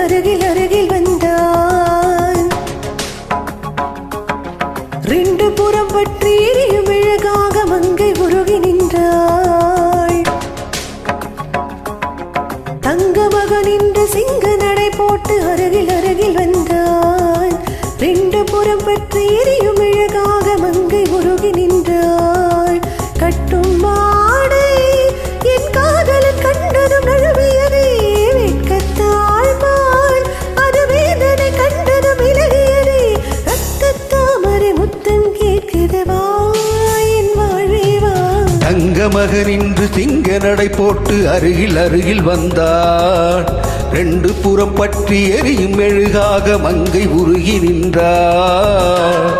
அருகில் அருகில் வந்தான். ரெண்டு புறம் பற்றி எரியும் அழகாக மங்கை உருகி நின்றாள். தங்க மகன் என்று சிங்க நடை போட்டு அருகில் அருகில் வந்தான். ரெண்டு புறம் பற்றி எரியும் அழகாக மங்கை உருகி நின்றாள். கட்டும் மாடை என் காதலன் கண்டதும் நழுவியதே வெட்கத்தாள் பால் அது வேதனை கண்டதும் விலகியதே. ரத்தத்தாமரை முத்தம் கேட்குதவா என் வாழ்வேவா. தங்க மகன் இன்று சிங்க நடை போட்டு அருகில் அருகில் வந்தார். ரெண்டு புறம் பற்றி எரியும் மெழுகாக மங்கை உருகி நின்றார்.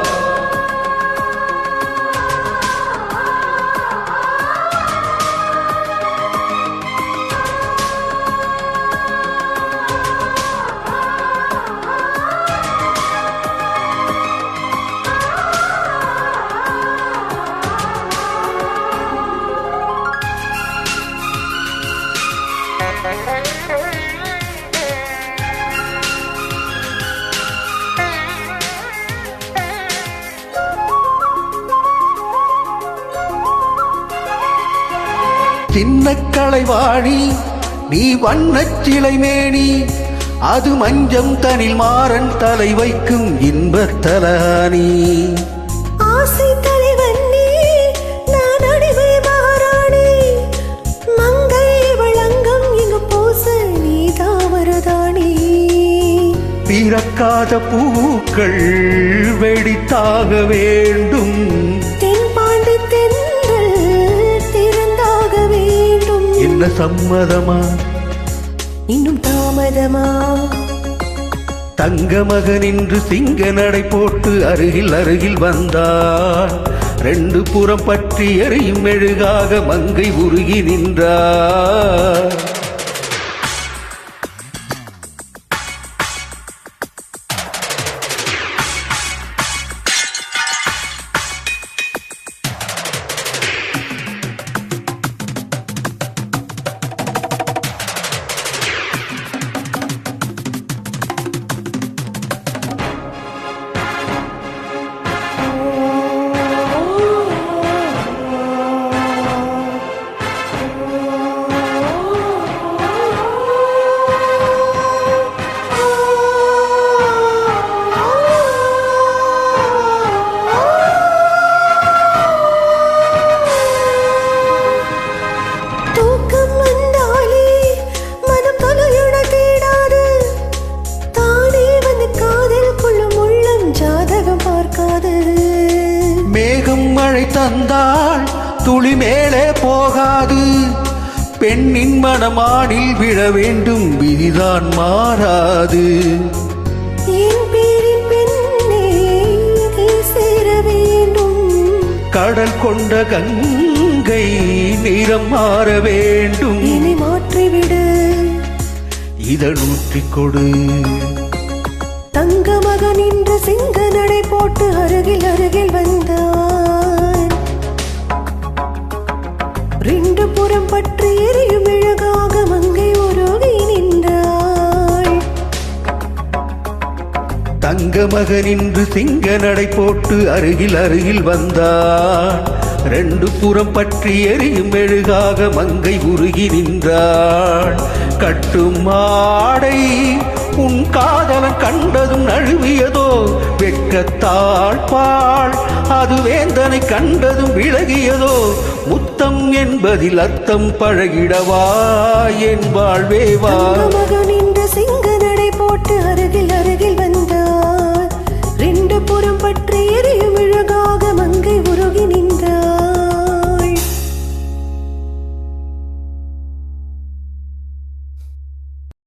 சின்ன கலைவாணி நீ வண்ணச் சிலை மேனி அது மஞ்சம் தனில் மாறன் தலை வைக்கும் இன்பத் தலகாணி. ஆசை தலைவன் நீ நான் அடிமை மகாராணி மங்கை வழங்கம் இங்கு பூச நீ தாவரதாணி. பிறக்காத பூக்கள் வெடித்தாக வேண்டும். தென்பாண்டி தென்றல் திறந்தாக வேண்டும். என்ன சம்மதமா இன்னும் தாமதமா. தங்க மகன் இன்று சிங்க நடை போட்டு அருகில் அருகில் வந்தார். ரெண்டு புறம் பற்றி எரியும் மெழுகாக மங்கை உருகி நின்றார். மேகம் மழை தந்தாள் துளி மேலே போகாது. பெண்ணின் மனமானில் விழ வேண்டும் விதிதான் மாறாது. என் பேரின் பெண்ணே நீ சேர வேண்டும். கடல் கொண்ட கங்கை நிறம் மாற வேண்டும். என்னை மாற்றிவிடு இதழூற்றிக் கொடு. தங்க மகன் இன்று சிங்க நடை போட்டு அருகில் அருகில் வந்தான். ரெண்டு புறம் பற்றி எரியும் அழகாக மங்கை உருகி நின்றாள். தங்க மகன் இன்று சிங்க நடை போட்டு அருகில் அருகில் வந்தான். ரெண்டு புறம் பற்றி எரியும் மெழுகாக மங்கை உருகி நின்றாள். கட்டும் மாடை உன் காதலன் கண்டதும் நழுவியதோ வெட்கத்தாள் பாள் அது வேந்தனை கண்டதும் விலகியதோ. முத்தம் என்பதில் அர்த்தம் பழகிடவா என் வாழ்வேவா.